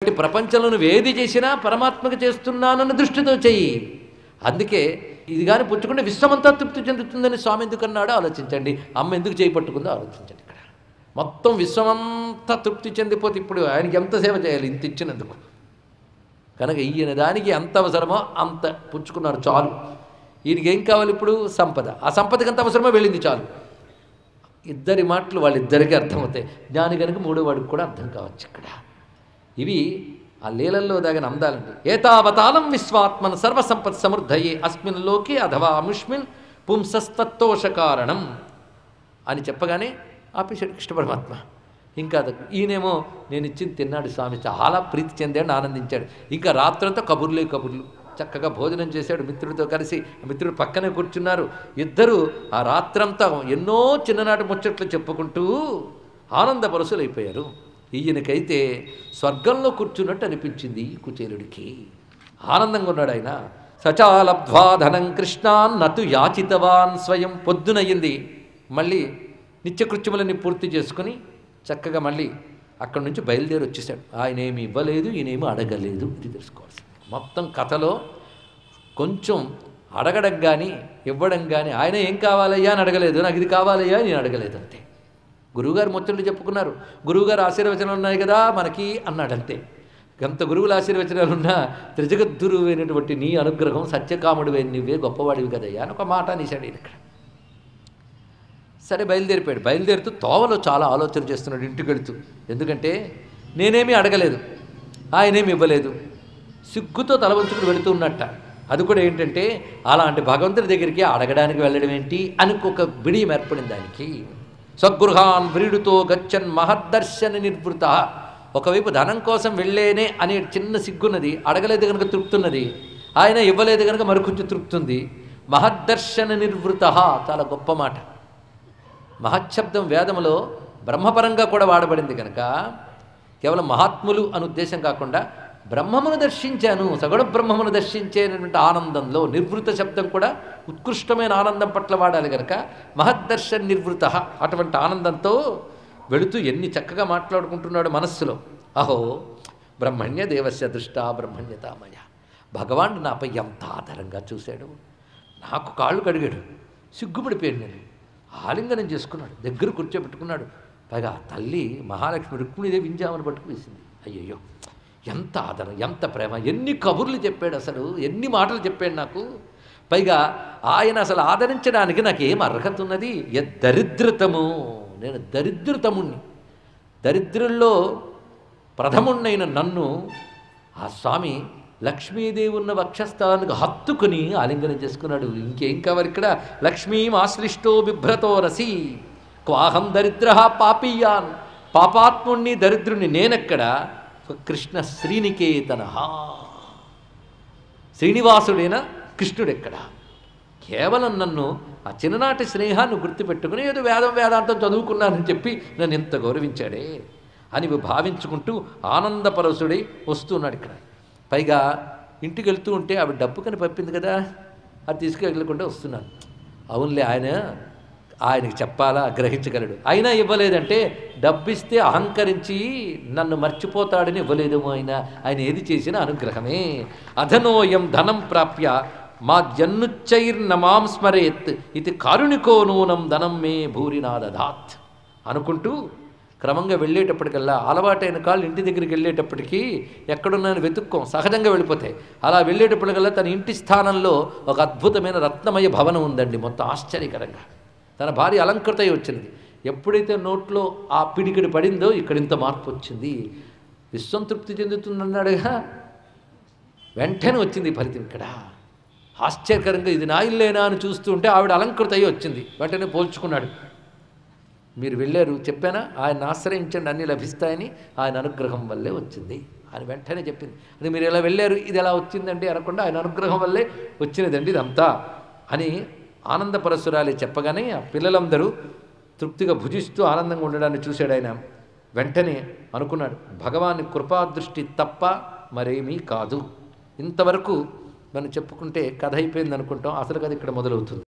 ప్రపంచంలో నువ్వు ఏది చేసినా పరమాత్మకు చేస్తున్నానన్న దృష్టితో చెయ్యి. అందుకే ఇది కానీ పుచ్చుకుంటే విశ్వమంతా తృప్తి చెందుతుందని స్వామి ఎందుకన్నాడో ఆలోచించండి. అమ్మ ఎందుకు చేయి పట్టుకుందో ఆలోచించండి. ఇక్కడ మొత్తం విశ్వమంతా తృప్తి చెందిపోతే ఇప్పుడు ఆయనకి ఎంత సేవ చేయాలి ఇంత ఇచ్చినందుకు. కనుక ఈయన దానికి ఎంత అవసరమో అంత పుచ్చుకున్నారు చాలు. ఈయనకి ఏం కావాలి ఇప్పుడు? సంపద. ఆ సంపదకి ఎంత అవసరమో వెళ్ళింది చాలు. ఇద్దరి మాటలు వాళ్ళిద్దరికీ అర్థమవుతాయి. జ్ఞాని కనుక మూడో వాడికి కూడా అర్థం కావచ్చు. ఇక్కడ ఇవి ఆ లీలల్లో దాగిన అందాలండి. ఏతావతాలం విశ్వాత్మన్ సర్వసంపత్ సమృద్ధయే అస్మిన్ లోకే అథవా అముష్మిన్ పుంసస్తోషకారణం అని చెప్పగానే ఆపేశాడు కృష్ణ పరమాత్మ. ఇంకా ఈయనేమో నేను ఇచ్చింది తిన్నాడు స్వామి, చాలా ప్రీతి చెందాడు, ఆనందించాడు. ఇంకా రాత్రంతా కబుర్లే కబుర్లు. చక్కగా భోజనం చేశాడు మిత్రుడితో కలిసి. మిత్రుడు పక్కనే కూర్చున్నారు. ఇద్దరు ఆ రాత్రంతా ఎన్నో చిన్ననాటి ముచ్చట్లు చెప్పుకుంటూ ఆనందపరసులైపోయారు. ఈయనకైతే స్వర్గంలో కూర్చున్నట్టు అనిపించింది కుచేలుడికి. ఆనందంగా ఉన్నాడు ఆయన. సచాలబ్ధ్వా ధనం కృష్ణాన్ నతు యాచితవాన్ స్వయం. పొద్దునయ్యింది. మళ్ళీ నిత్యకృత్యములన్నీ పూర్తి చేసుకుని చక్కగా మళ్ళీ అక్కడి నుంచి బయలుదేరి వచ్చేసాడు. ఆయన ఏమి ఇవ్వలేదు, ఈయనేమి అడగలేదు. ఇది తెలుసుకోవాల్సింది. మొత్తం కథలో కొంచెం అడగడం కానీ ఇవ్వడం కానీ, ఆయన ఏం కావాలయ్యా అని అడగలేదు, నాకు ఇది కావాలయ్యా నేను అడగలేదు అంతే. గురువుగారు ముచ్చట్లు చెప్పుకున్నారు. గురువుగారు ఆశీర్వచనాలు ఉన్నాయి కదా మనకి అన్నాడంతే. ఎంత గురువుల ఆశీర్వచనాలు ఉన్నా త్రిజగద్గురువైనటువంటి నీ అనుగ్రహం, సత్యకాముడివే నువ్వే గొప్పవాడివి కదయ్యా అని ఒక మాట అనేశాడు ఈయన ఇక్కడ. సరే బయలుదేరిపోయాడు. బయలుదేరుతూ తోవలో చాలా ఆలోచన చేస్తున్నాడు ఇంటికి వెళుతూ. ఎందుకంటే నేనేమీ అడగలేదు, ఆయనేమి ఇవ్వలేదు, సిగ్గుతో తల వంచుకుని వెళుతూ ఉన్నట్ట. అది కూడా ఏంటంటే అలాంటి భగవంతుడి దగ్గరికి అడగడానికి వెళ్ళడం ఏంటి అని ఒక బిడియం ఏర్పడింది దానికి. స్వగృహాన్ వ్రీడుతో గచ్చన్ మహద్దర్శన నిర్వృత. ఒకవైపు ధనం కోసం వెళ్ళేనే అనే చిన్న సిగ్గున్నది, అడగలేదు కనుక తృప్తున్నది, ఆయన ఇవ్వలేదు కనుక మరికొంచెం తృప్తుంది. మహద్దర్శన నిర్వృత చాలా గొప్ప మాట. మహచ్చబ్దం వేదములో బ్రహ్మపరంగా కూడా వాడబడింది కనుక కేవలం మహాత్ములు అనే ఉద్దేశం కాకుండా బ్రహ్మమును దర్శించాను, సగుణ బ్రహ్మమును దర్శించేటువంటి ఆనందంలో నిర్వృత శబ్దం కూడా ఉత్కృష్టమైన ఆనందం పట్ల వాడాలి కనుక మహద్దర్శన్ నిర్వృత. అటువంటి ఆనందంతో వెళుతూ ఎన్ని చక్కగా మాట్లాడుకుంటున్నాడు మనస్సులో. అహో బ్రహ్మణ్య దేవస్య దృష్టా బ్రహ్మణ్యతామయ. భగవానుడు నాపై ఎంత ఆధారంగా చూశాడు. నాకు కాళ్ళు కడిగాడు, సిగ్గుపడిపోయాడు. నేను ఆలింగనం చేసుకున్నాడు, దగ్గర కూర్చోబెట్టుకున్నాడు. పైగా తల్లి మహాలక్ష్మి రుక్మిణీదేవి వింజామని పట్టుకు వేసింది. అయ్యయ్యో ఎంత ఆదరణ, ఎంత ప్రేమ, ఎన్ని కబుర్లు చెప్పాడు, అసలు ఎన్ని మాటలు చెప్పాడు నాకు. పైగా ఆయన అసలు ఆదరించడానికి నాకేం అర్హత ఉన్నది? దరిద్రతము, నేను దరిద్రతముణ్ణి, దరిద్రుల్లో ప్రథముణ్ణైన నన్ను ఆ స్వామి లక్ష్మీదేవి ఉన్న వక్షస్థలానికి హత్తుకుని ఆలింగనం చేసుకున్నాడు. ఇంకేం కావాలి ఇక్కడ? లక్ష్మీం ఆశ్లిష్టో బిభ్రతో రసి క్వాహం దరిద్ర పాపీయాన్. పాపాత్ముణ్ణి దరిద్రుణ్ణి నేనెక్కడ? కృష్ణ శ్రీనికేతన, శ్రీనివాసుడైన కృష్ణుడెక్కడ? కేవలం నన్ను ఆ చిన్ననాటి స్నేహాన్ని గుర్తుపెట్టుకుని ఏదో వేదాంతం చదువుకున్నానని చెప్పి నన్ను ఎంత గౌరవించాడే అని భావించుకుంటూ ఆనందపరసుడై వస్తున్నాడు ఇక్కడ. పైగా ఇంటికి వెళ్తూ ఉంటే ఆవిడ డబ్బు కని పంపింది కదా, అది తీసుకెళ్ళకుండా వస్తున్నాను. అవునులే ఆయనకి చెప్పాలా, గ్రహించగలడు. అయినా ఇవ్వలేదంటే డబ్బిస్తే అహంకరించి నన్ను మర్చిపోతాడని ఇవ్వలేదేమో. ఆయన ఏది చేసినా అనుగ్రహమే. అధనోయం ధనం ప్రాప్య మా జన్నుచ్చైర్నమాం స్మరేత్ ఇది కారుణికో నూనం ధనం మే భూరినాదధాత్ అనుకుంటూ క్రమంగా వెళ్ళేటప్పటికల్లా అలవాటైన కాళ్ళు ఇంటి దగ్గరికి వెళ్ళేటప్పటికీ ఎక్కడున్నాను వెతుక్కోం, సహజంగా వెళ్ళిపోతాయి. అలా వెళ్ళేటప్పటికల్లా తన ఇంటి స్థానంలో ఒక అద్భుతమైన రత్నమయ భవనం ఉందండి. మొత్తం ఆశ్చర్యకరంగా తన భార్య అలంకృత అయి వచ్చింది. ఎప్పుడైతే నోట్లో ఆ పిడికిడి పడిందో ఇక్కడ ఇంత మార్పు వచ్చింది. విశ్వం తృప్తి చెందుతుందన్నాడుగా, వెంటనే వచ్చింది ఫలితం ఇక్కడ. ఆశ్చర్యకరంగా ఇది నా ఇల్లేనా అని చూస్తూ ఉంటే ఆవిడ అలంకృత అయి వచ్చింది. వెంటనే పోల్చుకున్నాడు. మీరు వెళ్ళారు చెప్పానా, ఆయన ఆశ్రయించండి అన్నీ లభిస్తాయని, ఆయన అనుగ్రహం వల్లే వచ్చింది అని వెంటనే చెప్పింది. అది మీరు ఎలా వెళ్ళారు, ఇది ఎలా వచ్చిందండి అనకుండా ఆయన అనుగ్రహం వల్లే వచ్చినదండి ఇదంతా అని ఆనందపరశురాలి చెప్పగానే ఆ పిల్లలందరూ తృప్తిగా భుజిస్తూ ఆనందంగా ఉండడాన్ని చూశాడు ఆయన. వెంటనే అనుకున్నాడు, భగవాని కృపాదృష్టి తప్ప మరేమీ కాదు. ఇంతవరకు మనం చెప్పుకుంటే కథ అయిపోయింది అనుకుంటాం, అసలు కథ ఇక్కడ మొదలవుతుంది.